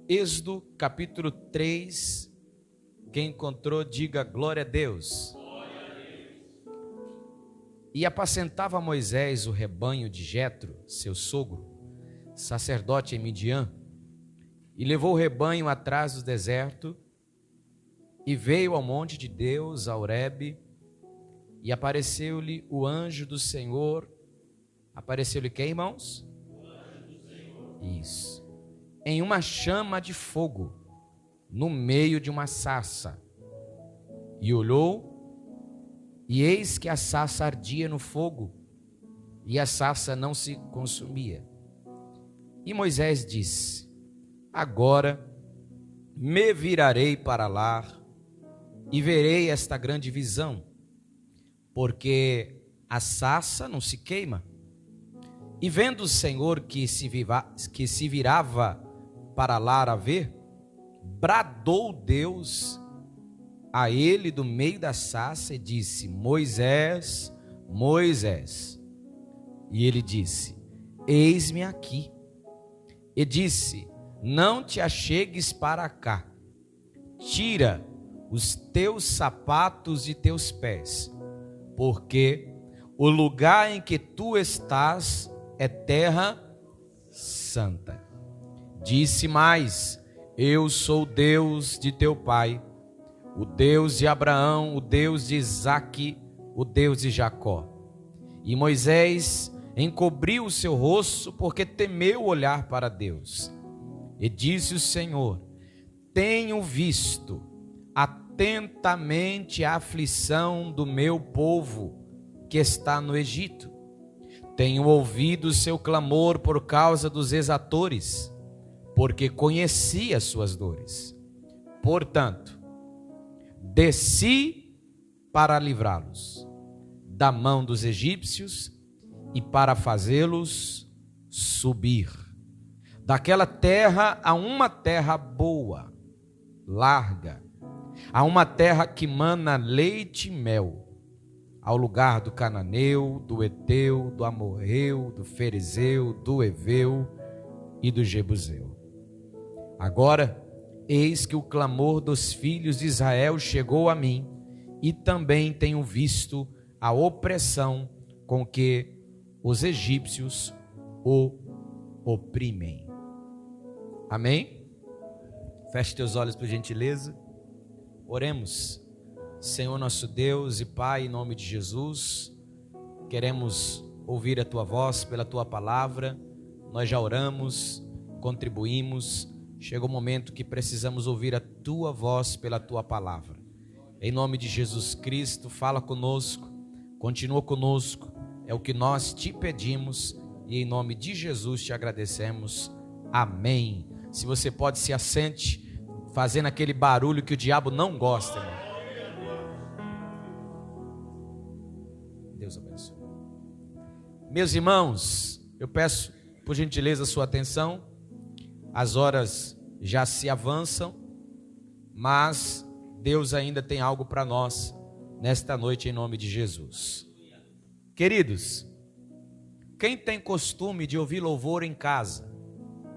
Êxodo capítulo 3, quem encontrou diga glória a Deus. E apacentava Moisés o rebanho de Jetro, seu sogro, sacerdote em Midian, e levou o rebanho atrás do deserto, e veio ao monte de Deus, a Horebe, e apareceu-lhe o anjo do Senhor. Apareceu-lhe quem, irmãos? O anjo do Senhor. Isso. Em uma chama de fogo, no meio de uma sarça. E olhou, e eis que a sarça ardia no fogo, e a sarça não se consumia. E Moisés disse: agora me virarei para lá, e verei esta grande visão, porque a sarça não se queima. E vendo o Senhor que se virava para lá a ver, bradou Deus a ele do meio da sarça e disse: Moisés, Moisés. E ele disse: eis-me aqui. E disse: não te achegues para cá, tira os teus sapatos de teus pés, porque o lugar em que tu estás é terra santa. Disse mais: eu sou o Deus de teu pai, o Deus de Abraão, o Deus de Isaque, o Deus de Jacó. E Moisés encobriu o seu rosto, porque temeu olhar para Deus. E disse o Senhor: tenho visto atentamente a aflição do meu povo que está no Egito. Tenho ouvido o seu clamor por causa dos exatores, porque conheci as suas dores. Portanto, desci para livrá-los da mão dos egípcios e para fazê-los subir daquela terra a uma terra boa, larga, a uma terra que mana leite e mel, ao lugar do cananeu, do eteu, do amorreu, do ferezeu, do eveu e do jebuseu. Agora, eis que o clamor dos filhos de Israel chegou a mim, e também tenho visto a opressão com que os egípcios o oprimem. Amém? Feche teus olhos por gentileza. Oremos. Senhor nosso Deus e Pai, em nome de Jesus, queremos ouvir a Tua voz pela Tua palavra. Nós já oramos, contribuímos. Chega o momento que precisamos ouvir a Tua voz pela Tua palavra. Em nome de Jesus Cristo, fala conosco, continua conosco. É o que nós te pedimos e em nome de Jesus te agradecemos. Amém. Se você pode, se assente, fazendo aquele barulho que o diabo não gosta, irmão. Deus abençoe. Meus irmãos, eu peço por gentileza a sua atenção. As horas já se avançam, mas Deus ainda tem algo para nós nesta noite em nome de Jesus. Queridos, quem tem costume de ouvir louvor em casa,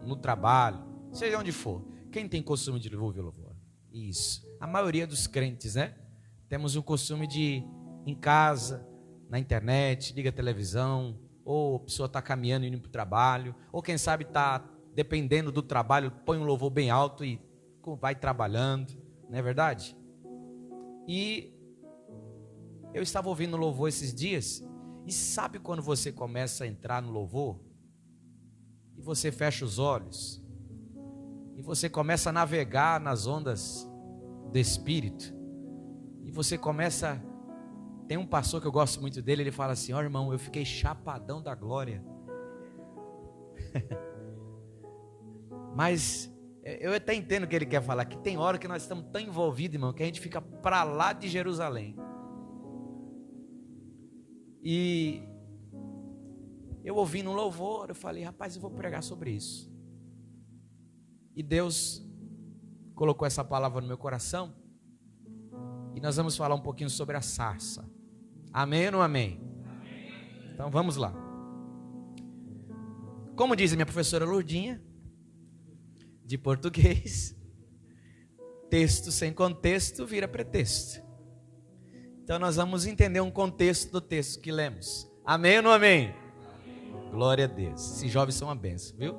no trabalho, seja onde for, quem tem costume de ouvir louvor? Isso, a maioria dos crentes, né? Temos o costume de em casa, na internet, liga a televisão, ou a pessoa está caminhando e indo para o trabalho, ou quem sabe está, dependendo do trabalho, põe um louvor bem alto e vai trabalhando, não é verdade? E eu estava ouvindo louvor esses dias, e sabe quando você começa a entrar no louvor, e você fecha os olhos, e você começa a navegar nas ondas do Espírito, e você começa... Tem um pastor que eu gosto muito dele, ele fala assim: ó irmão, eu fiquei chapadão da glória. Mas eu até entendo o que ele quer falar, que tem hora que nós estamos tão envolvidos, irmão, que a gente fica para lá de Jerusalém. E eu ouvi no louvor, eu falei: rapaz, eu vou pregar sobre isso. E Deus colocou essa palavra no meu coração, e nós vamos falar um pouquinho sobre a sarça. Amém ou não amém? Amém. Então vamos lá. Como diz a minha professora Lourdinha, de português. Texto sem contexto vira pretexto. Então nós vamos entender um contexto do texto que lemos. Amém ou não amém? Amém. Glória a Deus. Esses jovens são uma bênção, viu?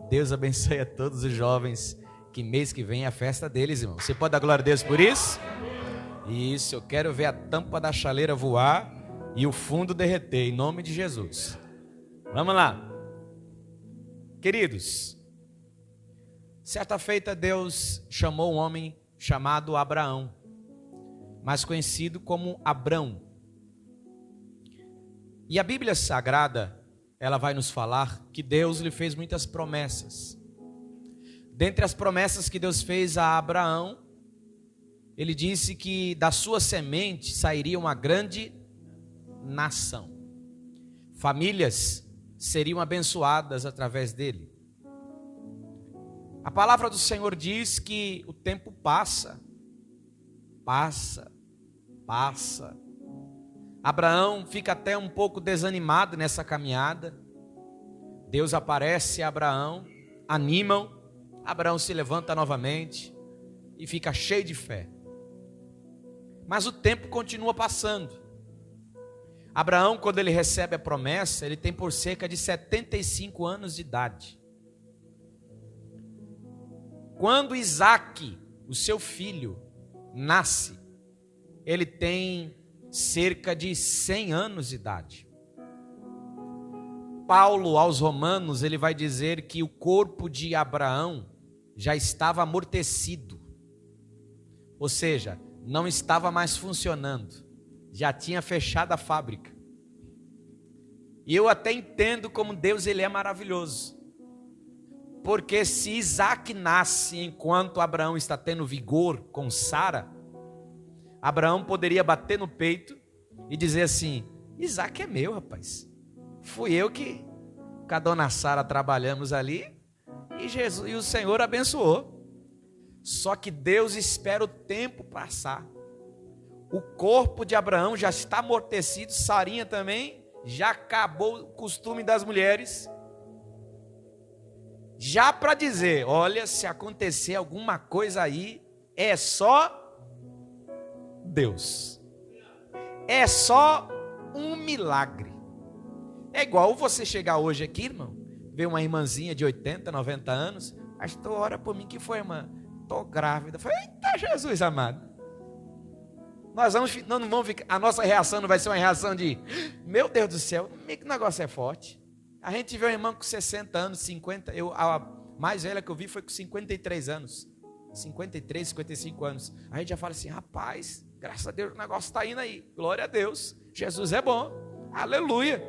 Deus abençoe a todos os jovens, que mês que vem é a festa deles, irmão. Você pode dar glória a Deus por isso? Isso, eu quero ver a tampa da chaleira voar e o fundo derreter, em nome de Jesus. Vamos lá. Queridos, certa feita Deus chamou um homem chamado Abraão, mais conhecido como Abrão. E a Bíblia Sagrada, ela vai nos falar que Deus lhe fez muitas promessas. Dentre as promessas que Deus fez a Abraão, ele disse que da sua semente sairia uma grande nação. Famílias seriam abençoadas através dele. A palavra do Senhor diz que o tempo passa. Abraão fica até um pouco desanimado nessa caminhada. Deus aparece a Abraão, animam. Abraão se levanta novamente e fica cheio de fé. Mas o tempo continua passando. Abraão, quando ele recebe a promessa, ele tem por cerca de 75 anos de idade. Quando Isaque, o seu filho, nasce, ele tem cerca de 100 anos de idade. Paulo, aos Romanos, ele vai dizer que o corpo de Abraão já estava amortecido. Ou seja, não estava mais funcionando. Já tinha fechado a fábrica. E eu até entendo como Deus ele é maravilhoso. Porque se Isaque nasce enquanto Abraão está tendo vigor com Sara, Abraão poderia bater no peito e dizer assim: Isaque é meu, rapaz. Fui eu que com a dona Sara trabalhamos ali e Jesus e o Senhor abençoou. Só que Deus espera o tempo passar. O corpo de Abraão já está amortecido, Sarinha também, já acabou o costume das mulheres. Já para dizer, olha, se acontecer alguma coisa aí, é só Deus. É só um milagre. É igual você chegar hoje aqui, irmão, ver uma irmãzinha de 80, 90 anos, pastor, ora por mim, que foi, irmã? Estou grávida. Falei, eita Jesus amado. Não vamos ficar, a nossa reação não vai ser uma reação de, meu Deus do céu, que negócio é forte. A gente vê uma irmã com 60 anos, 50, a mais velha que eu vi foi com 53 anos. 53, 55 anos. A gente já fala assim, rapaz, graças a Deus o negócio está indo aí. Glória a Deus, Jesus é bom, aleluia.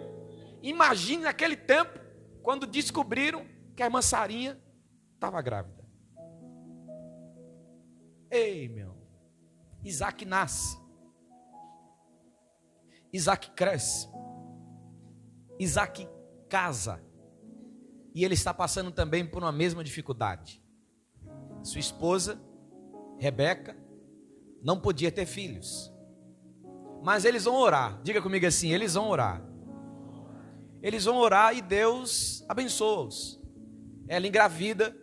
Imagine naquele tempo, quando descobriram que a irmã Sarinha estava grávida. Ei, meu, Isaque nasce, Isaque cresce, Isaque casa, e ele está passando também por uma mesma dificuldade. Sua esposa, Rebeca, não podia ter filhos, mas eles vão orar. Diga comigo assim, eles vão orar. Eles vão orar e Deus abençoa-os. Ela engravida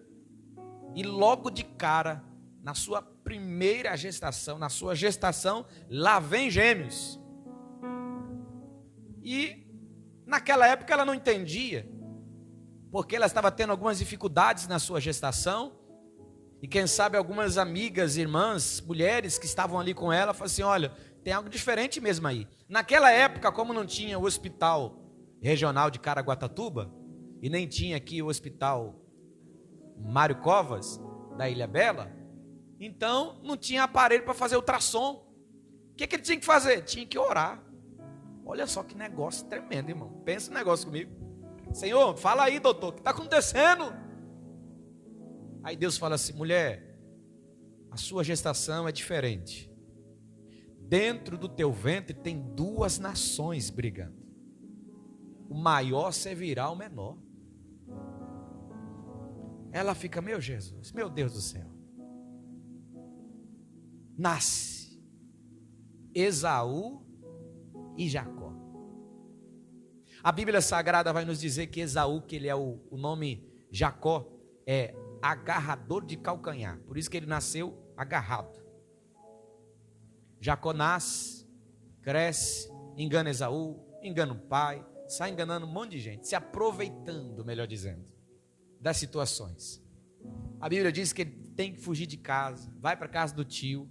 e logo de cara, na sua primeira gestação, na sua gestação, lá vem gêmeos. E naquela época ela não entendia, porque ela estava tendo algumas dificuldades na sua gestação. E quem sabe algumas amigas, irmãs, mulheres que estavam ali com ela, falaram assim, olha, tem algo diferente mesmo aí. Naquela época, como não tinha o hospital regional de Caraguatatuba, e nem tinha aqui o hospital Mário Covas, da Ilha Bela, então não tinha aparelho para fazer ultrassom. O que ele tinha que fazer? Tinha que orar. Olha só que negócio tremendo, irmão. Pensa um negócio comigo. Senhor, fala aí, doutor, o que está acontecendo? Aí Deus fala assim, mulher, a sua gestação é diferente. Dentro do teu ventre tem duas nações brigando. O maior servirá ao menor. Ela fica, meu Jesus, meu Deus do céu. Nasce Esaú e Jacó. A Bíblia Sagrada vai nos dizer que Esaú, que ele é o nome Jacó, é agarrador de calcanhar. Por isso que ele nasceu agarrado. Jacó nasce, cresce, engana Esaú, engana o pai, sai enganando um monte de gente, se aproveitando, melhor dizendo, das situações. A Bíblia diz que ele tem que fugir de casa, vai para a casa do tio.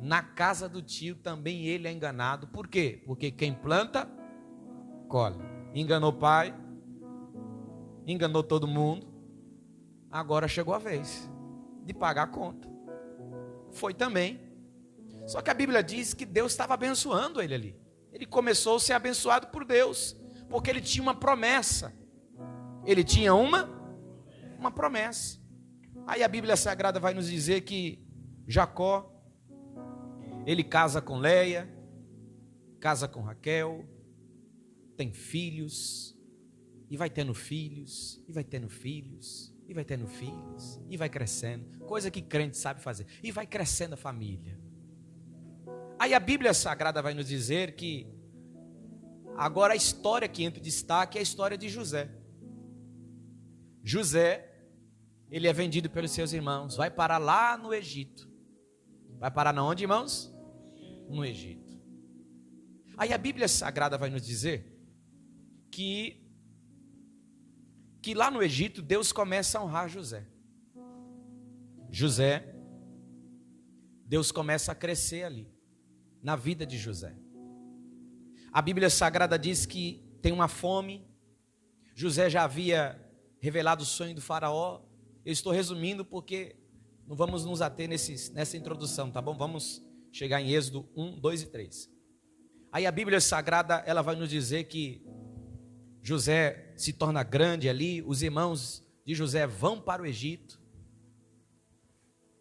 Na casa do tio também ele é enganado. Por quê? Porque quem planta, colhe. Enganou o pai, enganou todo mundo. Agora chegou a vez de pagar a conta. Foi também. Só que a Bíblia diz que Deus estava abençoando ele ali. Ele começou a ser abençoado por Deus, porque ele tinha uma promessa. Ele tinha uma promessa. Aí a Bíblia Sagrada vai nos dizer que Jacó, ele casa com Leia, casa com Raquel, tem filhos, e vai tendo filhos, e vai tendo filhos, e vai tendo filhos, e vai crescendo, coisa que crente sabe fazer, e vai crescendo a família. Aí a Bíblia Sagrada vai nos dizer que agora a história que entra em destaque é a história de José. José, ele é vendido pelos seus irmãos, vai parar lá no Egito. Vai parar na onde, irmãos? No Egito. Aí a Bíblia Sagrada vai nos dizer que lá no Egito Deus começa a honrar José. José, Deus começa a crescer ali, na vida de José. A Bíblia Sagrada diz que tem uma fome. José já havia revelado o sonho do faraó. Eu estou resumindo porque não vamos nos ater nessa introdução, tá bom? Vamos chegar em Êxodo 1, 2 e 3. Aí a Bíblia Sagrada, ela vai nos dizer que José se torna grande ali, os irmãos de José vão para o Egito.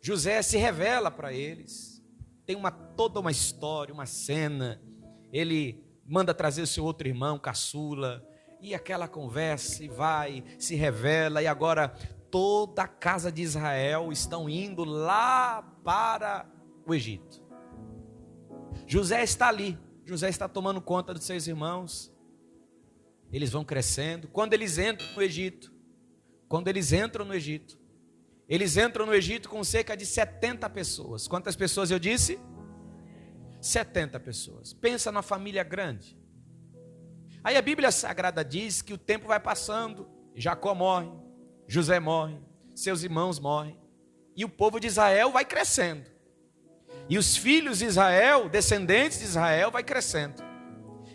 José se revela para eles. Tem toda uma história, uma cena. Ele manda trazer o seu outro irmão, caçula, e aquela conversa, e vai, se revela, e agora toda a casa de Israel estão indo lá para o Egito. José está ali, José está tomando conta dos seus irmãos, eles vão crescendo. Quando eles entram no Egito, eles entram no Egito com cerca de 70 pessoas. Quantas pessoas eu disse? 70 pessoas. Pensa numa família grande. Aí a Bíblia Sagrada diz que o tempo vai passando, Jacó morre, José morre, seus irmãos morrem, e o povo de Israel vai crescendo. E os filhos de Israel, descendentes de Israel, vai crescendo.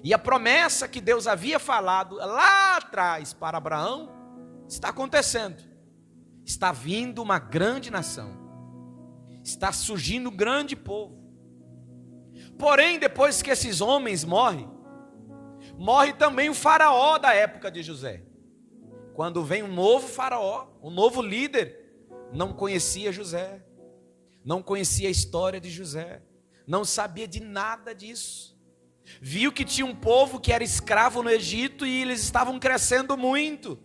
E a promessa que Deus havia falado lá atrás para Abraão está acontecendo. Está vindo uma grande nação. Está surgindo um grande povo. Porém, depois que esses homens morrem, morre também o faraó da época de José. Quando vem um novo faraó, um novo líder, não conhecia José, não conhecia a história de José, não sabia de nada disso. Viu que tinha um povo que era escravo no Egito e eles estavam crescendo muito.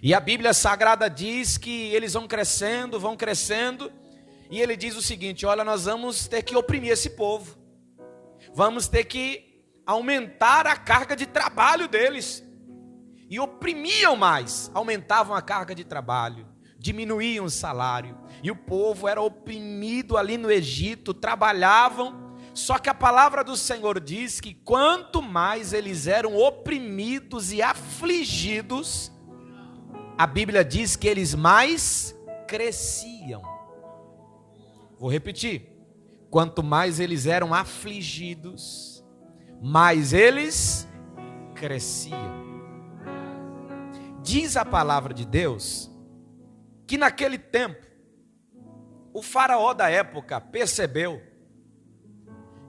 E a Bíblia Sagrada diz que eles vão crescendo, e ele diz o seguinte: olha, nós vamos ter que oprimir esse povo, vamos ter que aumentar a carga de trabalho deles. E oprimiam mais, aumentavam a carga de trabalho, diminuíam o salário, e o povo era oprimido ali no Egito, trabalhavam. Só que a palavra do Senhor diz que quanto mais eles eram oprimidos e afligidos, a Bíblia diz que eles mais cresciam. Vou repetir: quanto mais eles eram afligidos, mais eles cresciam. Diz a palavra de Deus que naquele tempo o faraó da época percebeu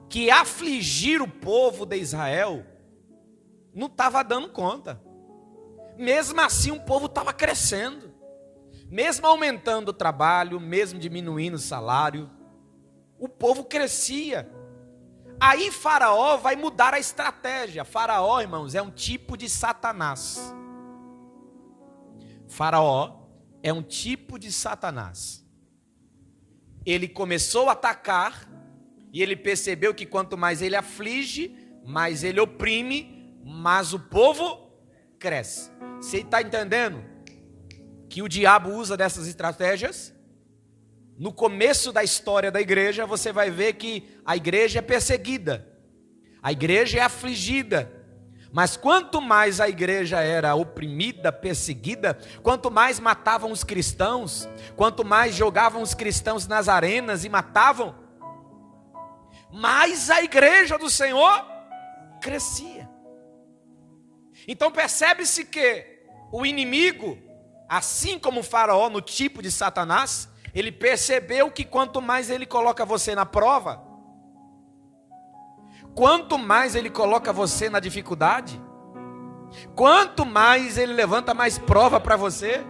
que afligir o povo de Israel não estava dando conta. Mesmo assim o povo estava crescendo, mesmo aumentando o trabalho, mesmo diminuindo o salário, o povo crescia. Aí Faraó vai mudar a estratégia. Faraó, irmãos, é um tipo de Satanás. Faraó é um tipo de Satanás. Ele começou a atacar e ele percebeu que quanto mais ele aflige, mais ele oprime, mas o povo cresce. Você está entendendo? que o diabo usa dessas estratégias? No começo da história da igreja, você vai ver que a igreja é perseguida, a igreja é afligida. Mas quanto mais a igreja era oprimida, perseguida, quanto mais matavam os cristãos, quanto mais jogavam os cristãos nas arenas e matavam, mais a igreja do Senhor crescia. Então percebe-se que o inimigo, assim como o faraó no tipo de Satanás, ele percebeu que quanto mais ele coloca você na prova, quanto mais ele coloca você na dificuldade, quanto mais ele levanta mais prova para você,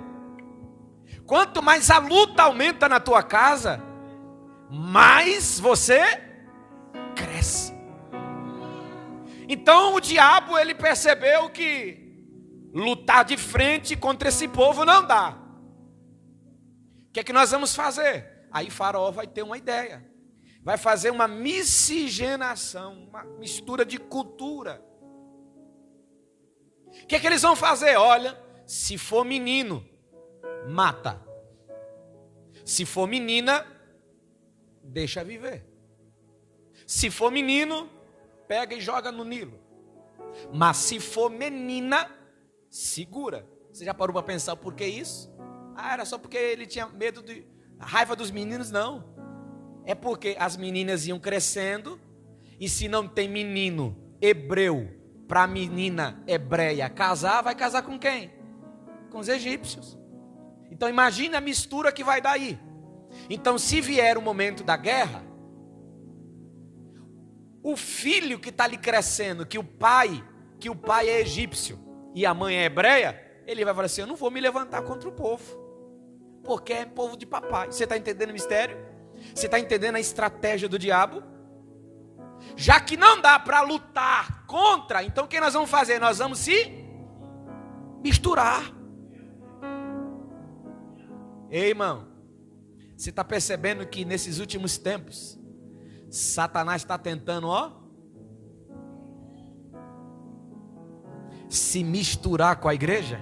quanto mais a luta aumenta na tua casa, mais você cresce. Então o diabo, ele percebeu que lutar de frente contra esse povo não dá. O que é que nós vamos fazer? Aí Faraó vai ter uma ideia. Vai fazer uma miscigenação, uma mistura de cultura. O que é que eles vão fazer? Olha, se for menino, mata. Se for menina, deixa viver. Se for menino, pega e joga no Nilo. Mas se for menina, segura. Você já parou para pensar por que isso? Ah, era só porque ele tinha medo de raiva dos meninos? Não. É porque as meninas iam crescendo, e se não tem menino hebreu para menina hebreia casar, vai casar com quem? Com os egípcios. Então imagine a mistura que vai dar aí. Então se vier o momento da guerra, o filho que está ali crescendo, que o pai é egípcio e a mãe é hebreia, ele vai falar assim: eu não vou me levantar contra o povo, porque é povo de papai. Você está entendendo o mistério? Você está entendendo a estratégia do diabo? Já que não dá para lutar contra, então o que nós vamos fazer? Nós vamos se misturar. Ei, irmão, você está percebendo que nesses últimos tempos Satanás está tentando, se misturar com a igreja,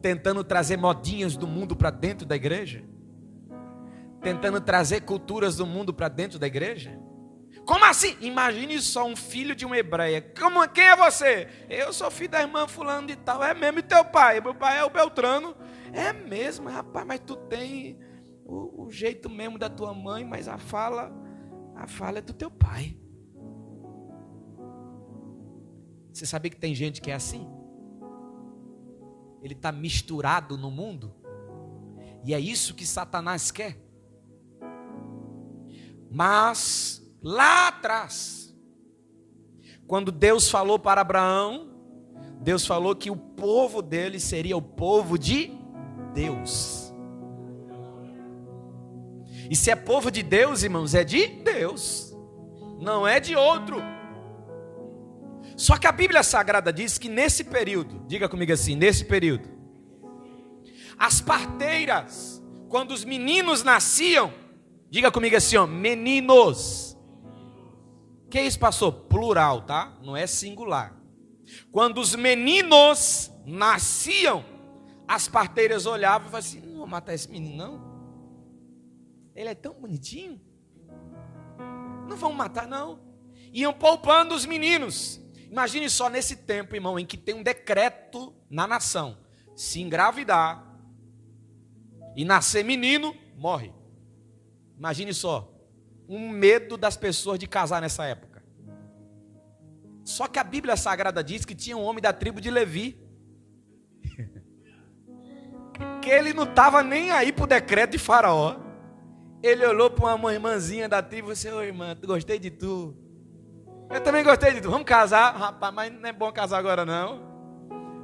tentando trazer modinhas do mundo para dentro da igreja, tentando trazer culturas do mundo para dentro da igreja. Como assim? Imagine só um filho de uma hebreia. Quem é você? Eu sou filho da irmã fulano de tal. É mesmo? E teu pai? Meu pai é o Beltrano. É mesmo, rapaz, mas tu tem o jeito mesmo da tua mãe, mas a fala é do teu pai. Você sabia que tem gente que é assim? Ele está misturado no mundo, e é isso que Satanás quer. Mas lá atrás, quando Deus falou para Abraão, Deus falou que o povo dele seria o povo de Deus. E se é povo de Deus, irmãos, é de Deus, não é de outro. Só que a Bíblia Sagrada diz que nesse período, diga comigo assim, nesse período, as parteiras, quando os meninos nasciam, diga comigo assim, meninos. Que isso, pastor? Plural, tá? Não é singular. Quando os meninos nasciam, as parteiras olhavam e falavam assim: não vou matar esse menino não. Ele é tão bonitinho. Não vamos matar não. Iam poupando os meninos. Imagine só nesse tempo, irmão, em que tem um decreto na nação: se engravidar e nascer menino, morre. Imagine só, um medo das pessoas de casar nessa época. Só que a Bíblia Sagrada diz que tinha um homem da tribo de Levi, que ele não estava nem aí para o decreto de Faraó. Ele olhou para uma irmãzinha da tribo e disse: ô irmã, gostei de tu. Eu também gostei de tu, vamos casar. Rapaz, mas não é bom casar agora não,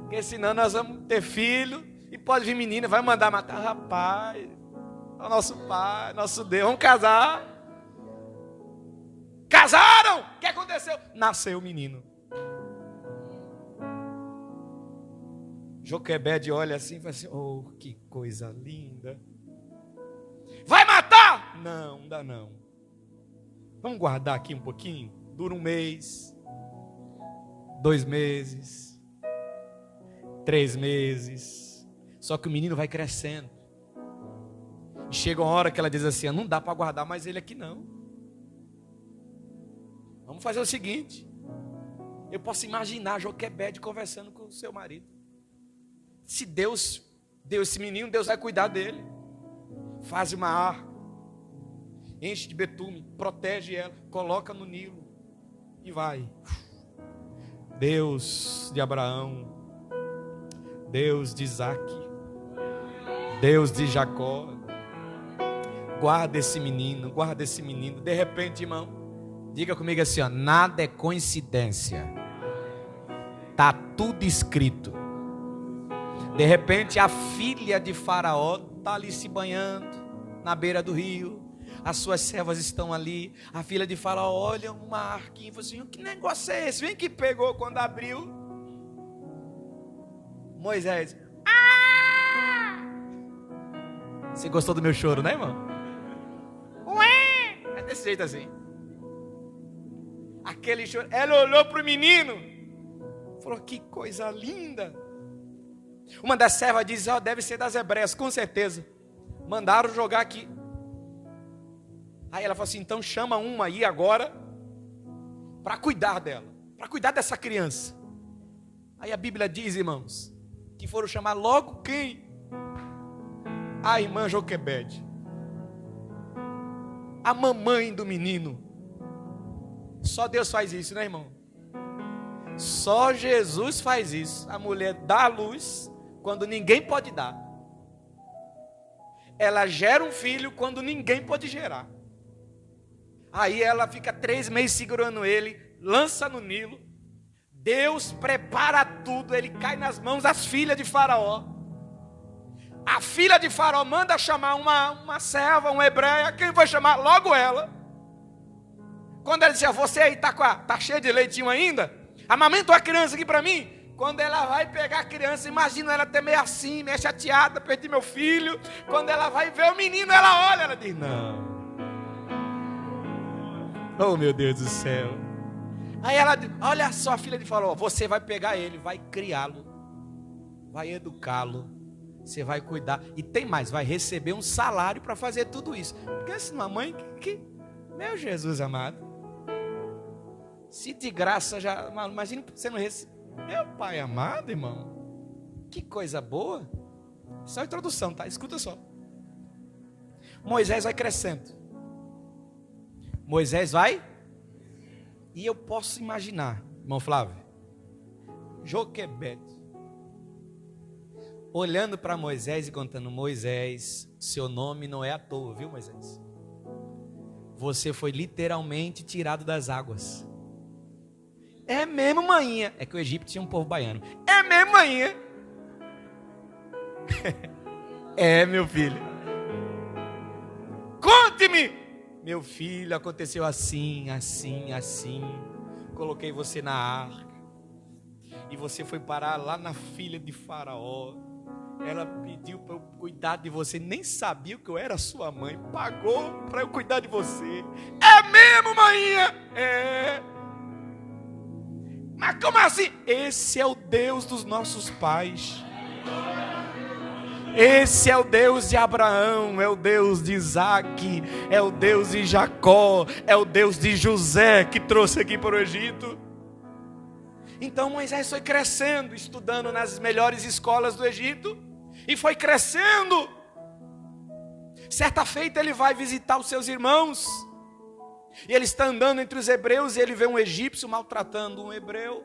porque senão nós vamos ter filho, e pode vir menina, vai mandar matar. Rapaz, o nosso pai, nosso Deus, vamos casar. Casaram! O que aconteceu? Nasceu o menino. Joquebede olha assim e fala assim: oh, que coisa linda. Vai matar? Não, não dá não. Vamos guardar aqui um pouquinho. Dura 1 mês, 2 meses, 3 meses, Só que o menino vai crescendo. E chega uma hora que ela diz assim: não dá para guardar mais ele aqui não. Vamos fazer o seguinte. Eu posso imaginar Joquebede conversando com o seu marido. Se Deus deu esse menino, Deus vai cuidar dele. Faz uma arca, enche de betume, protege ela, coloca no Nilo e vai. Deus de Abraão, Deus de Isaac, Deus de Jacó, guarda esse menino, guarda esse menino. De repente, irmão, diga comigo assim, ó, nada é coincidência, está tudo escrito. De repente a filha de Faraó está ali se banhando na beira do rio, as suas servas estão ali, a filha de Faraó olha uma arquinha e fala assim: que negócio é esse? Vem que pegou. Quando abriu, Moisés, você gostou do meu choro, né, irmão? É desse jeito assim. Aquele choro. Ela olhou para o menino, falou: que coisa linda. Uma das servas diz: ó, deve ser das hebreias, com certeza. Mandaram jogar aqui. Aí ela falou assim: então chama uma aí agora para cuidar dela, para cuidar dessa criança. Aí a Bíblia diz, irmãos, que foram chamar logo quem? A irmã Joquebede, a mamãe do menino. Só Deus faz isso, né, irmão? Só Jesus faz isso. A mulher dá a luz quando ninguém pode dar. Ela gera um filho quando ninguém pode gerar. Aí ela fica 3 meses segurando ele, lança no Nilo. Deus prepara tudo, ele cai nas mãos das filhas de Faraó. A filha de Faraó manda chamar uma serva, uma hebreia. Quem vai chamar? Logo ela. Quando ela dizia: você aí tá cheio de leitinho ainda? Amamenta uma criança aqui para mim. Quando ela vai pegar a criança, imagina ela até meio assim, meio chateada, perdi meu filho. Quando ela vai ver o menino, ela olha, ela diz: não. Oh, meu Deus do céu. Aí ela diz: olha só, a filha de Faraó, você vai pegar ele, vai criá-lo, vai educá-lo, você vai cuidar. E tem mais, vai receber um salário para fazer tudo isso. Porque essa mamãe, meu Jesus amado, se de graça já, imagina você não recebe. Meu pai amado, irmão, que coisa boa. Só introdução, tá? Escuta só. Moisés vai crescendo. Moisés vai. E eu posso imaginar, irmão Flávio, Joquebede olhando para Moisés e contando: Moisés, seu nome não é à toa, viu, Moisés? Você foi literalmente tirado das águas. É mesmo, maninha. É que o Egito tinha um povo baiano. É mesmo, maninha. É, meu filho. Conte-me. Meu filho, aconteceu assim, assim, assim. Coloquei você na arca. E você foi parar lá na filha de Faraó. Ela pediu para eu cuidar de você. Nem sabia que eu era sua mãe. Pagou para eu cuidar de você. É mesmo, maninha? É. Mas como assim? Esse é o Deus dos nossos pais. Esse é o Deus de Abraão, é o Deus de Isaac, é o Deus de Jacó, é o Deus de José que trouxe aqui para o Egito. Então Moisés foi crescendo, estudando nas melhores escolas do Egito, e foi crescendo. Certa feita ele vai visitar os seus irmãos, e ele está andando entre os hebreus, e ele vê um egípcio maltratando um hebreu,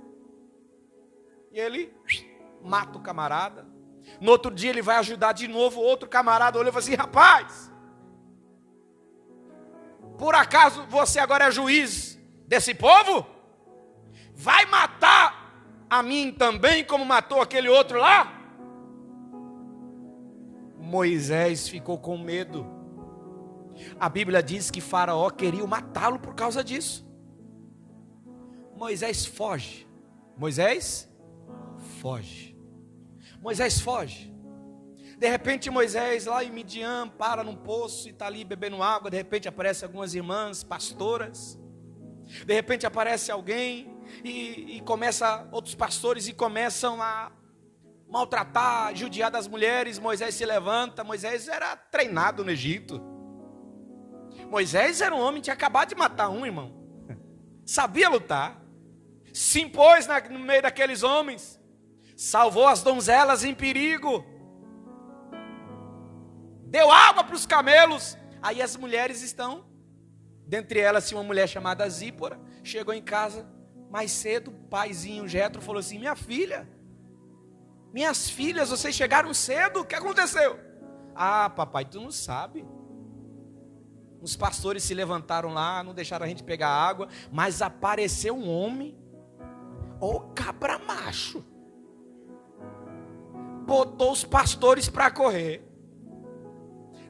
e ele mata o camarada. No outro dia ele vai ajudar de novo outro camarada, olhou e falou assim: rapaz, por acaso você agora é juiz desse povo? Vai matar a mim também como matou aquele outro lá? Moisés ficou com medo. A Bíblia diz que Faraó queria matá-lo por causa disso. Moisés foge. Moisés foge. Moisés foge. De repente Moisés lá em Midian para num poço e está ali bebendo água. De repente aparecem algumas irmãs pastoras. De repente aparece alguém e começa outros pastores e começam a maltratar, judiar das mulheres. Moisés se levanta. Moisés era treinado no Egito. Moisés era um homem que tinha acabado de matar um, irmão. Sabia lutar. Se impôs no meio daqueles homens. Salvou as donzelas em perigo. Deu água para os camelos. Aí as mulheres estão. Dentre elas tinha uma mulher chamada Zípora. Chegou em casa mais cedo. O paizinho Jetro falou assim: minha filha, minhas filhas, vocês chegaram cedo. O que aconteceu? Ah, papai, tu não sabe. Os pastores se levantaram lá, não deixaram a gente pegar água. Mas apareceu um homem. Ô cabra macho. Botou os pastores para correr.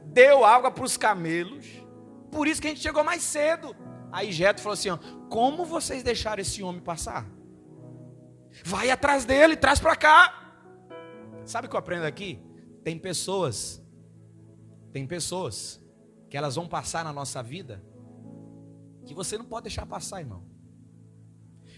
Deu água para os camelos. Por isso que a gente chegou mais cedo. Aí Jetro falou assim: ó, como vocês deixaram esse homem passar? Vai atrás dele, traz para cá. Sabe o que eu aprendo aqui? Tem pessoas que elas vão passar na nossa vida que você não pode deixar passar, irmão.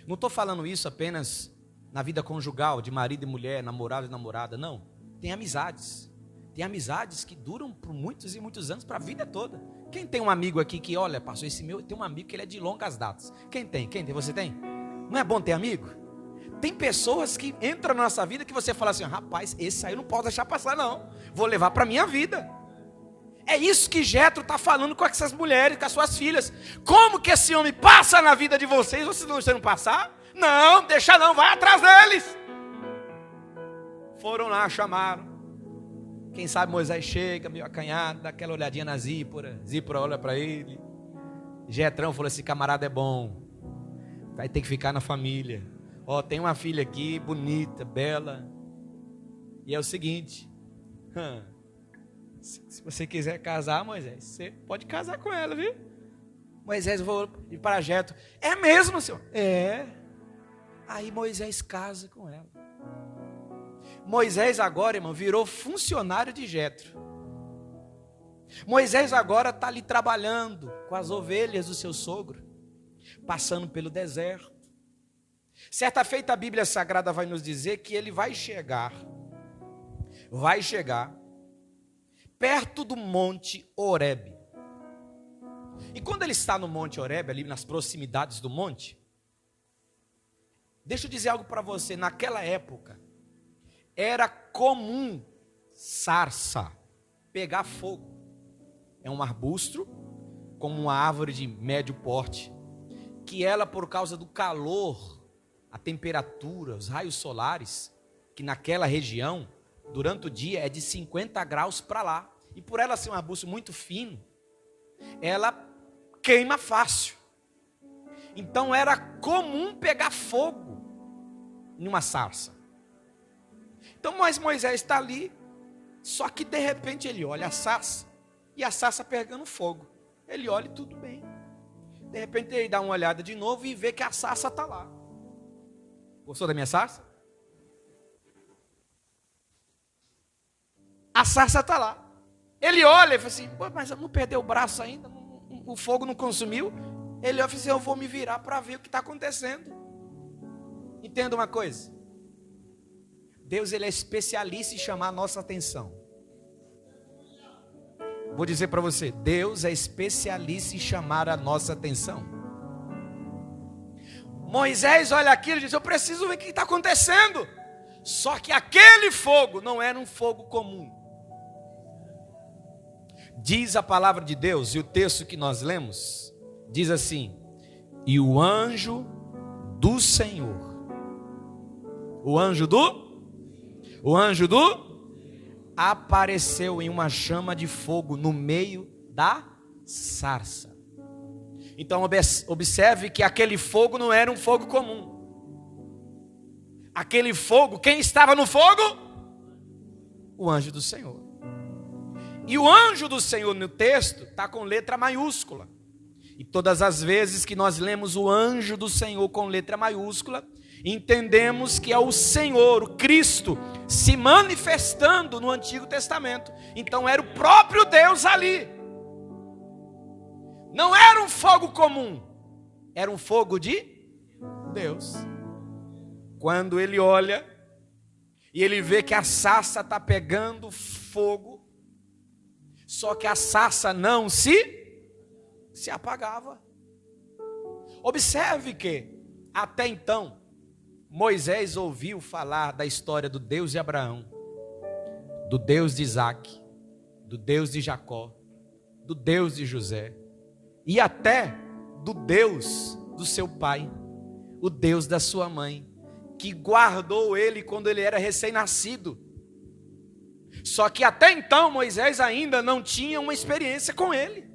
Não estou falando isso apenas na vida conjugal, de marido e mulher, namorado e namorada, não. Tem amizades. Tem amizades que duram por muitos e muitos anos, para a vida toda. Quem tem um amigo aqui que, olha, passou esse meu, tem um amigo que ele é de longas datas. Quem tem? Você tem? Não é bom ter amigo? Tem pessoas que entram na nossa vida que você fala assim: rapaz, esse aí eu não posso deixar passar não. Vou levar para a minha vida. É isso que Jetro está falando com essas mulheres, com as suas filhas. Como que esse homem passa na vida de vocês, vocês não deixam passar? Não, deixa não, vai atrás deles. Foram lá, chamaram. Quem sabe Moisés chega, meio acanhado, dá aquela olhadinha na Zípora. Zípora olha para ele. Jetrão falou assim: camarada é bom, vai ter que ficar na família. Ó, tem uma filha aqui, bonita, bela. E é o seguinte, se você quiser casar, Moisés, você pode casar com ela, viu? Moisés falou para Jetro: é mesmo, senhor? É. Aí Moisés casa com ela. Moisés agora, irmão, virou funcionário de Jetro. Moisés agora está ali trabalhando com as ovelhas do seu sogro, passando pelo deserto. Certa feita a Bíblia Sagrada vai nos dizer que ele vai chegar perto do Monte Horebe. E quando ele está no Monte Horebe, ali nas proximidades do monte, deixa eu dizer algo para você, naquela época, era comum sarça pegar fogo. É um arbusto, como uma árvore de médio porte, que ela, por causa do calor, a temperatura, os raios solares, que naquela região, durante o dia, é de 50 graus para lá. E por ela ser um arbusto muito fino, ela queima fácil. Então era comum pegar fogo em uma sarça. Então, mas Moisés está ali, só que de repente ele olha a sarça, e a sarça pegando fogo. Ele olha e tudo bem. De repente ele dá uma olhada de novo e vê que a sarça está lá. Gostou da minha sarça? A sarça está lá. Ele olha e fala assim: pô, mas eu não perdeu o braço ainda, o fogo não consumiu. Ele olha e fala assim: eu vou me virar para ver o que está acontecendo. Entenda uma coisa. Deus, ele é especialista em chamar a nossa atenção. Vou dizer para você, Deus é especialista em chamar a nossa atenção. Moisés olha aquilo e diz: eu preciso ver o que está acontecendo. Só que aquele fogo não era um fogo comum. Diz a palavra de Deus, e o texto que nós lemos, diz assim: e o anjo do Senhor, o anjo do apareceu em uma chama de fogo no meio da sarça. Então observe que aquele fogo não era um fogo comum. Aquele fogo, quem estava no fogo? O anjo do Senhor. E o anjo do Senhor no texto está com letra maiúscula. E todas as vezes que nós lemos o anjo do Senhor com letra maiúscula, entendemos que é o Senhor, o Cristo, se manifestando no Antigo Testamento. Então era o próprio Deus ali. Não era um fogo comum, era um fogo de Deus. Quando ele olha E ele vê que a sarça está pegando fogo, só que a sarça não se apagava. Observe que, até então, Moisés ouviu falar da história do Deus de Abraão, do Deus de Isaac, do Deus de Jacó, do Deus de José, e até do Deus do seu pai, o Deus da sua mãe, que guardou ele quando ele era recém-nascido. Só que até então Moisés ainda não tinha uma experiência com ele.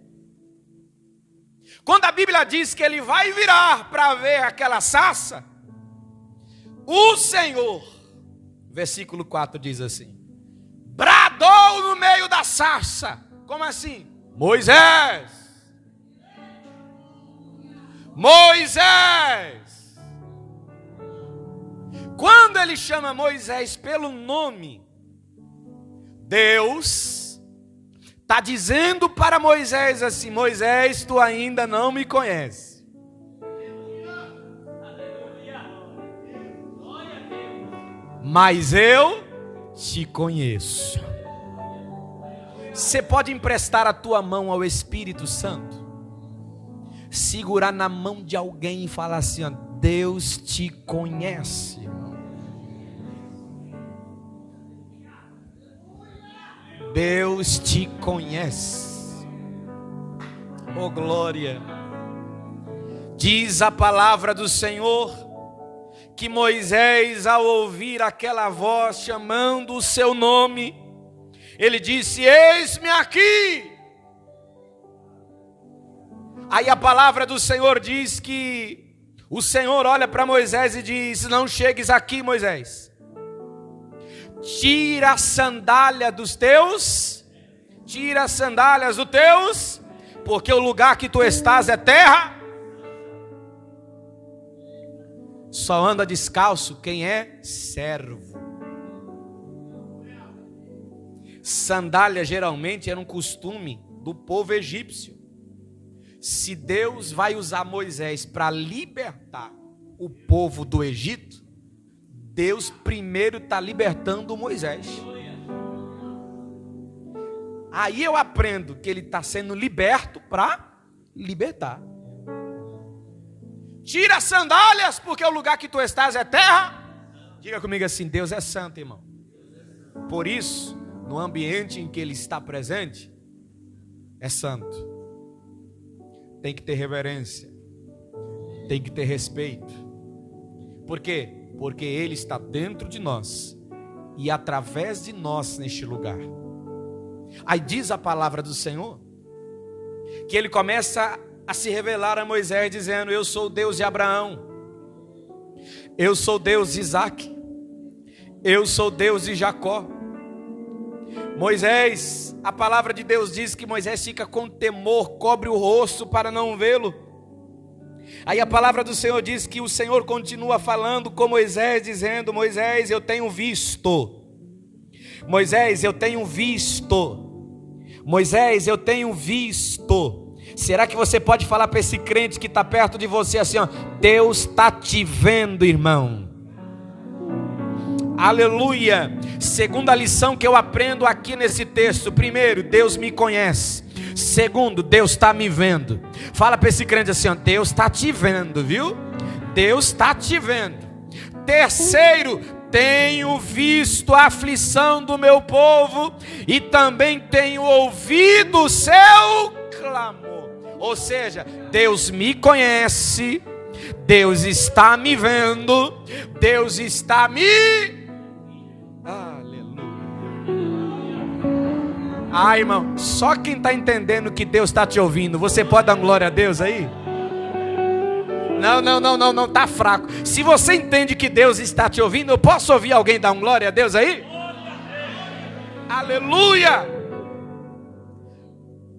Quando a Bíblia diz que ele vai virar para ver aquela sarça, o Senhor, versículo 4 diz assim, bradou no meio da sarça. Como assim? Moisés! Moisés! Quando ele chama Moisés pelo nome, Deus está dizendo para Moisés assim: Moisés, tu ainda não me conhece. Mas eu te conheço. Você pode emprestar a tua mão ao Espírito Santo, segurar na mão de alguém e falar assim: ó, Deus te conhece. Deus te conhece. Oh glória. Diz a palavra do Senhor que Moisés, ao ouvir aquela voz chamando o seu nome, ele disse: eis-me aqui. Aí a palavra do Senhor diz que o Senhor olha para Moisés e diz: não chegues aqui, Moisés. Tira a sandália dos teus, tira as sandálias dos teus, porque o lugar que tu estás é terra. Só anda descalço quem é servo. Sandália geralmente era um costume do povo egípcio. Se Deus vai usar Moisés para libertar o povo do Egito, Deus primeiro está libertando Moisés. Aí eu aprendo que ele está sendo liberto para libertar. Tira as sandálias, porque o lugar que tu estás é terra. Diga comigo assim: Deus é santo, irmão. Por isso, no ambiente em que ele está presente, é santo. Tem que ter reverência, tem que ter respeito. Por quê? Porque ele está dentro de nós e através de nós neste lugar. Aí diz a palavra do Senhor que ele começa a se revelar a Moisés dizendo: eu sou o Deus de Abraão, eu sou o Deus de Isaac, eu sou o Deus de Jacó. Moisés, a palavra de Deus diz que Moisés fica com temor, cobre o rosto para não vê-lo. Aí a palavra do Senhor diz que o Senhor continua falando com Moisés, dizendo: Moisés, eu tenho visto. Moisés, eu tenho visto. Moisés, eu tenho visto. Será que você pode falar para esse crente que está perto de você assim, ó: Deus está te vendo, irmão. Aleluia. Segunda lição que eu aprendo aqui nesse texto: primeiro, Deus me conhece. Segundo, Deus está me vendo. Fala para esse crente assim, ó: Deus está te vendo, viu? Deus está te vendo. Terceiro, tenho visto a aflição do meu povo e também tenho ouvido o seu clamor. Ou seja, Deus me conhece, Deus está me vendo, Deus está me... Ah, irmão, só quem está entendendo que Deus está te ouvindo. Você pode dar glória a Deus aí? Não, está fraco. Se você entende que Deus está te ouvindo, eu posso ouvir alguém dar um glória a Deus aí? Aleluia!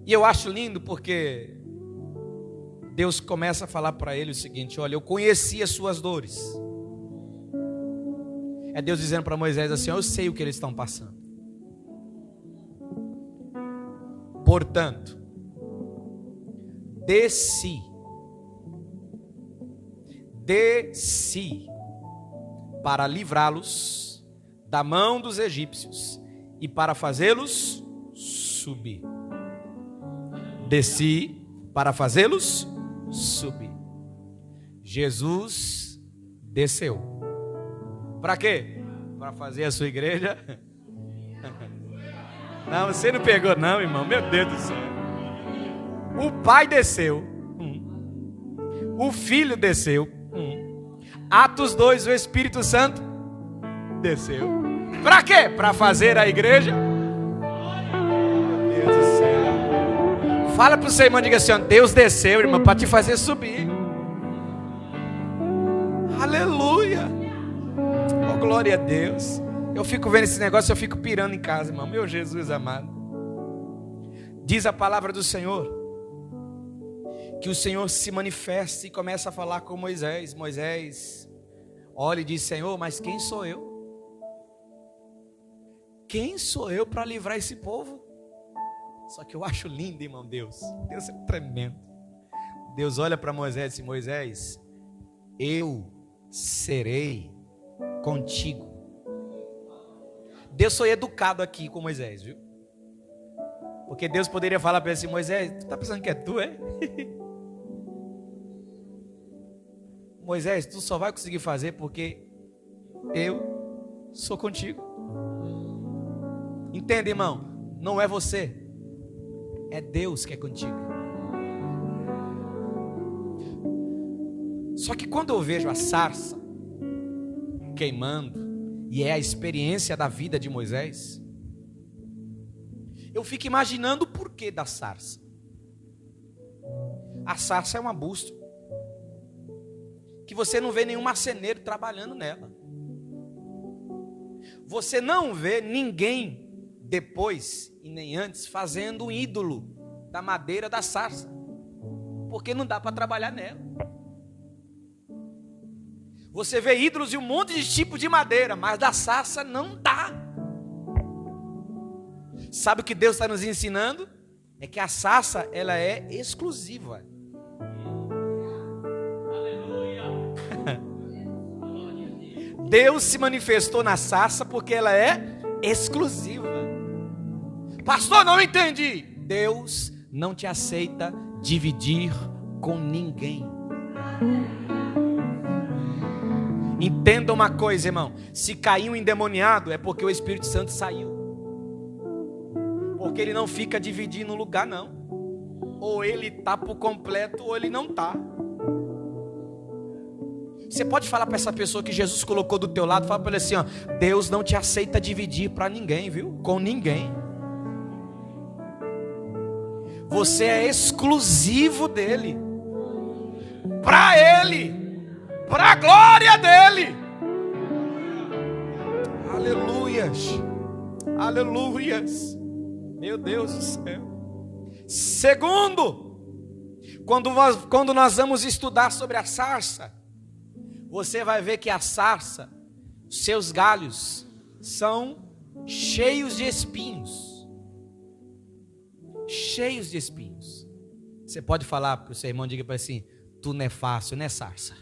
E eu acho lindo porque Deus começa a falar para ele o seguinte: olha, eu conheci as suas dores. É Deus dizendo para Moisés assim: eu sei o que eles estão passando. Portanto, desci para livrá-los da mão dos egípcios e para fazê-los subir. Desci para fazê-los subir. Jesus desceu. Para quê? Para fazer a sua igreja. Não, você não pegou não, irmão. Meu Deus do céu. O Pai desceu. O Filho desceu. Atos 2, o Espírito Santo desceu. Para quê? Para fazer a igreja. Meu Deus do céu. Fala para o seu irmão, diga assim, ó, Deus desceu, irmão, para te fazer subir. Aleluia. Oh, glória a Deus. Eu fico vendo esse negócio, eu fico pirando em casa, irmão. Meu Jesus amado. Diz a palavra do Senhor que o Senhor se manifesta e começa a falar com Moisés. Moisés olha e diz, Senhor, mas quem sou eu? Quem sou eu para livrar esse povo? Só que eu acho lindo, irmão, Deus. Deus é tremendo. Deus olha para Moisés e diz, Moisés, eu serei contigo. Deus foi educado aqui com Moisés, viu? Porque Deus poderia falar para ele assim, Moisés, tu está pensando que é tu, é? Moisés, tu só vai conseguir fazer porque eu sou contigo. Entende, irmão? Não é você, é Deus que é contigo. Só que quando eu vejo a sarça queimando, e é a experiência da vida de Moisés, eu fico imaginando o porquê da sarça. A sarça é um arbusto que você não vê nenhum marceneiro trabalhando nela. Você não vê ninguém depois e nem antes fazendo um ídolo da madeira da sarça, porque não dá para trabalhar nela. Você vê ídolos de um monte de tipos de madeira, mas da sarça não dá. Sabe o que Deus está nos ensinando? É que a sarça, ela é exclusiva. Deus se manifestou na sarça porque ela é exclusiva. Pastor, não entendi. Deus não te aceita dividir com ninguém. Entenda uma coisa, irmão. Se caiu endemoniado é porque o Espírito Santo saiu. Porque ele não fica dividindo lugar, não. Ou ele está por completo ou ele não está. Você pode falar para essa pessoa que Jesus colocou do teu lado, fala para ele assim, ó, Deus não te aceita dividir para ninguém, viu? Com ninguém. Você é exclusivo dele. Para ele. Para a glória dele. Aleluias. Aleluias. Meu Deus do céu. Segundo, quando nós vamos estudar sobre a sarça, você vai ver que a sarça, seus galhos, são cheios de espinhos. Cheios de espinhos. Você pode falar para o seu irmão, diga para ele assim, tu não é fácil, não é sarça.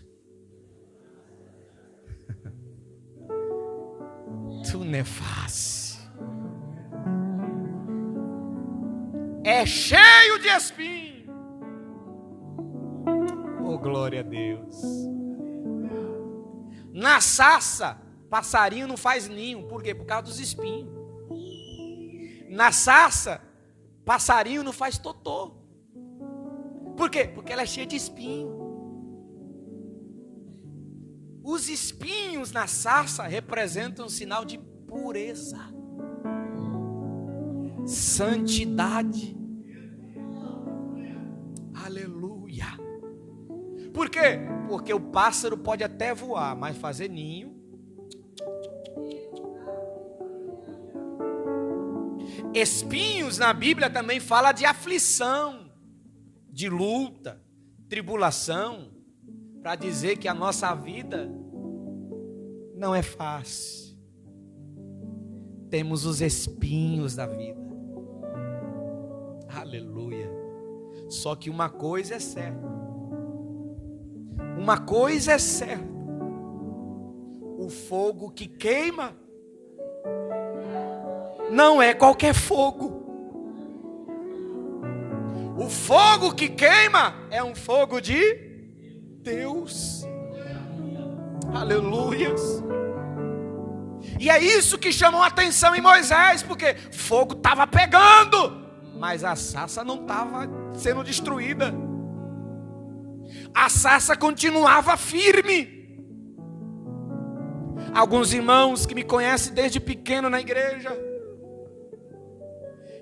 Tu não é fácil. É cheio de espinho. Oh, glória a Deus. Na sarça, passarinho não faz ninho. Por quê? Por causa dos espinhos. Na sarça, passarinho não faz totô. Por quê? Porque ela é cheia de espinho. Os espinhos na sarça representam um sinal de pureza, santidade. Aleluia. Por quê? Porque o pássaro pode até voar, mas fazer ninho. Espinhos na Bíblia também fala de aflição, de luta, tribulação, para dizer que a nossa vida não é fácil. Temos os espinhos da vida. Aleluia. Só que uma coisa é certa. Uma coisa é certa. O fogo que queima não é qualquer fogo. O fogo que queima é um fogo de Deus. Aleluias. E é isso que chamou a atenção em Moisés, porque fogo estava pegando, mas a sarça não estava sendo destruída. A sarça continuava firme. Alguns irmãos que me conhecem desde pequeno na igreja,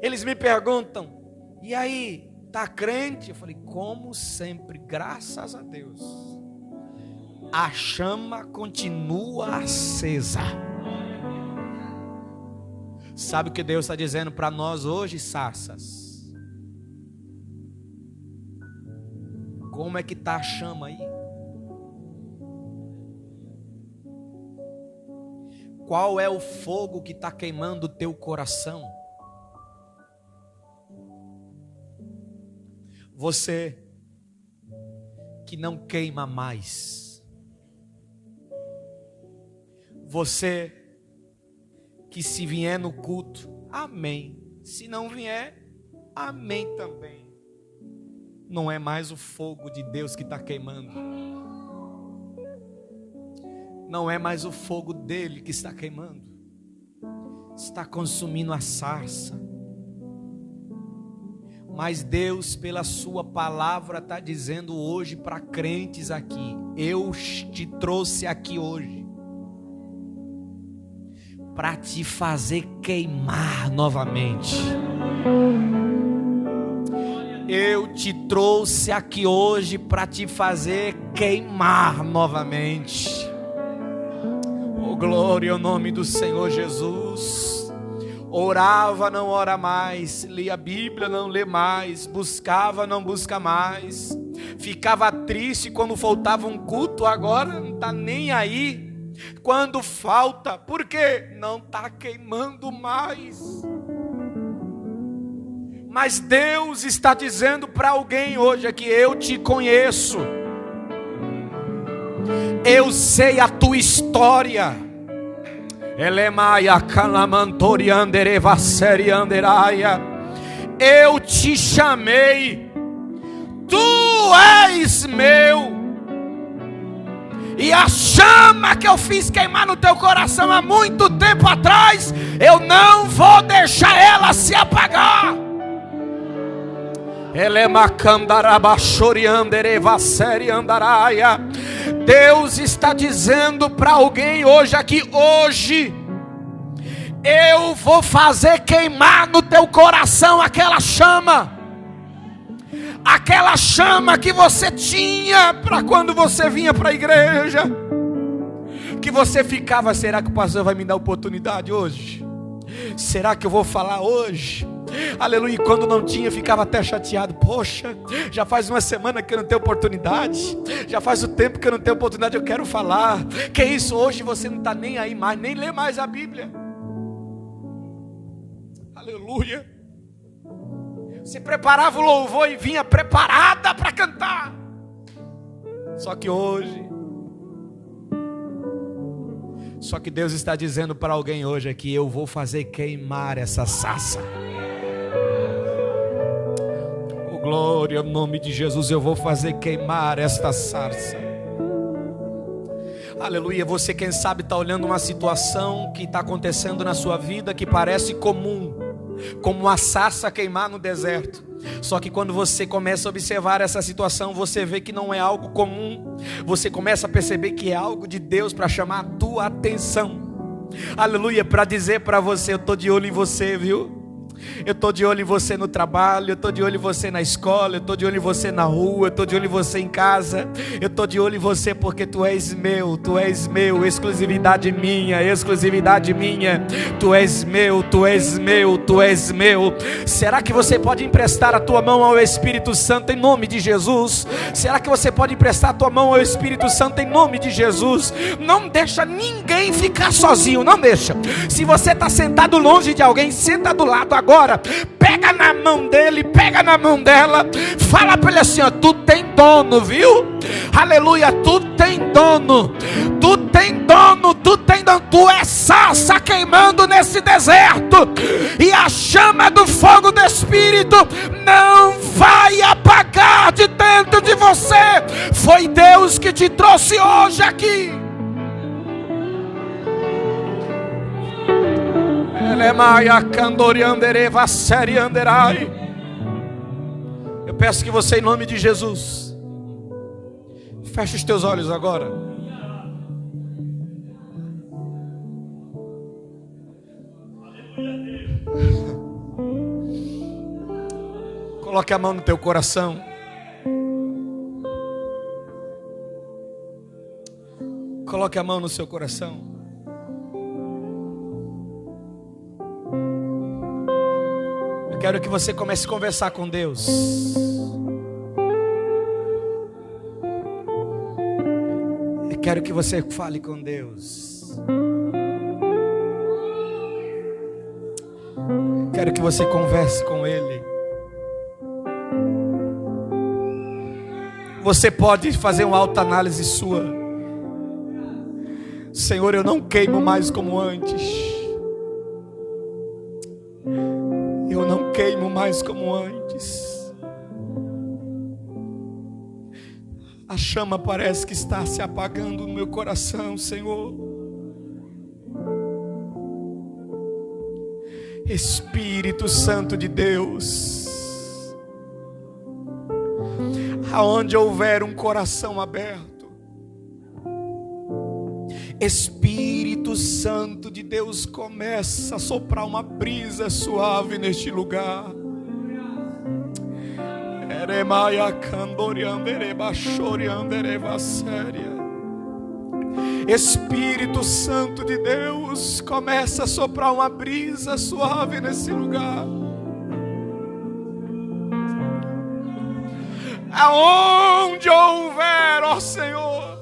eles me perguntam: e aí, tá crente? Eu falei: como sempre, graças a Deus, a chama continua acesa. Sabe o que Deus está dizendo para nós hoje, sarças? Como é que está a chama aí? Qual é o fogo que está queimando o teu coração? Você que não queima mais. Você que se vier no culto, amém. Se não vier, amém também. Não é mais o fogo de Deus que está queimando. Não é mais o fogo dele que está queimando. Está consumindo a sarça. Mas Deus, pela sua palavra, está dizendo hoje para crentes aqui: eu te trouxe aqui hoje para te fazer queimar novamente. Eu te trouxe aqui hoje para te fazer queimar novamente. Oh, glória ao nome do Senhor Jesus. Orava, não ora mais. Lia a Bíblia, não lê mais. Buscava, não busca mais. Ficava triste quando faltava um culto. Agora não está nem aí quando falta. Por quê? Não está queimando mais. Mas Deus está dizendo para alguém hoje aqui: eu te conheço. Eu sei a tua história. Eu te chamei. Tu és meu. E a chama que eu fiz queimar no teu coração há muito tempo atrás, eu não vou deixar ela se apagar. Deus está dizendo para alguém hoje aqui: hoje eu vou fazer queimar no teu coração aquela chama que você tinha para quando você vinha para a igreja, que você ficava: será que o pastor vai me dar oportunidade hoje? Será que eu vou falar hoje? Aleluia. E quando não tinha, ficava até chateado: poxa, já faz uma semana que eu não tenho oportunidade, já faz o tempo que eu não tenho oportunidade, eu quero falar. Que isso, hoje você não está nem aí mais, nem lê mais a Bíblia. Aleluia. Você preparava o louvor e vinha preparada para cantar. Só que Deus está dizendo para alguém hoje aqui: eu vou fazer queimar essa sarça. Oh, glória ao nome de Jesus. Eu vou fazer queimar esta sarça. Aleluia. Você, quem sabe, está olhando uma situação que está acontecendo na sua vida que parece comum, como uma sarça queimar no deserto. Só que quando você começa a observar essa situação, você vê que não é algo comum. Você começa a perceber que é algo de Deus para chamar a tua atenção. Aleluia, para dizer para você: eu estou de olho em você, viu? Eu estou de olho em você no trabalho, eu estou de olho em você na escola, eu estou de olho em você na rua, eu estou de olho em você em casa, eu estou de olho em você porque tu és meu, exclusividade minha, tu és meu, tu és meu, tu és meu. Será que você pode emprestar a tua mão ao Espírito Santo em nome de Jesus? Será que você pode emprestar a tua mão ao Espírito Santo em nome de Jesus? Não deixa ninguém ficar sozinho, não deixa. Se você está sentado longe de alguém, senta do lado agora. Pega na mão dele, pega na mão dela. Fala para ele assim: ó, tu tem dono, viu? Aleluia, tu tem dono. Tu tem dono, tu tem dono, tu é sarça queimando nesse deserto, e a chama do fogo do Espírito não vai apagar de dentro de você. Foi Deus que te trouxe hoje aqui. Eu peço que você, em nome de Jesus, feche os teus olhos agora. Coloque a mão no teu coração. Coloque a mão no seu coração. Eu quero que você comece a conversar com Deus. Eu quero que você fale com Deus. Eu quero que você converse com Ele. Você pode fazer uma autoanálise sua. Senhor, eu não queimo mais como antes. Eu não queimo mais como antes. A chama parece que está se apagando no meu coração, Senhor. Espírito Santo de Deus, aonde houver um coração aberto, Espírito Santo de Deus, começa a soprar uma brisa suave neste lugar. Espírito Santo de Deus, começa a soprar uma brisa suave nesse lugar. Aonde houver, ó Senhor,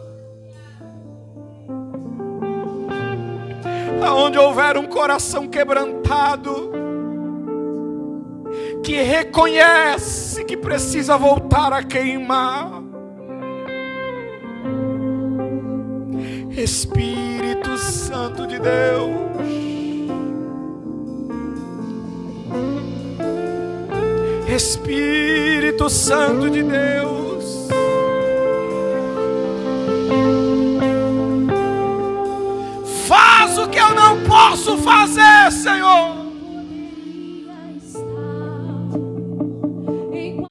aonde houver um coração quebrantado, que reconhece que precisa voltar a queimar, Espírito Santo de Deus, Espírito Santo de Deus, faz o que eu não posso fazer, Senhor.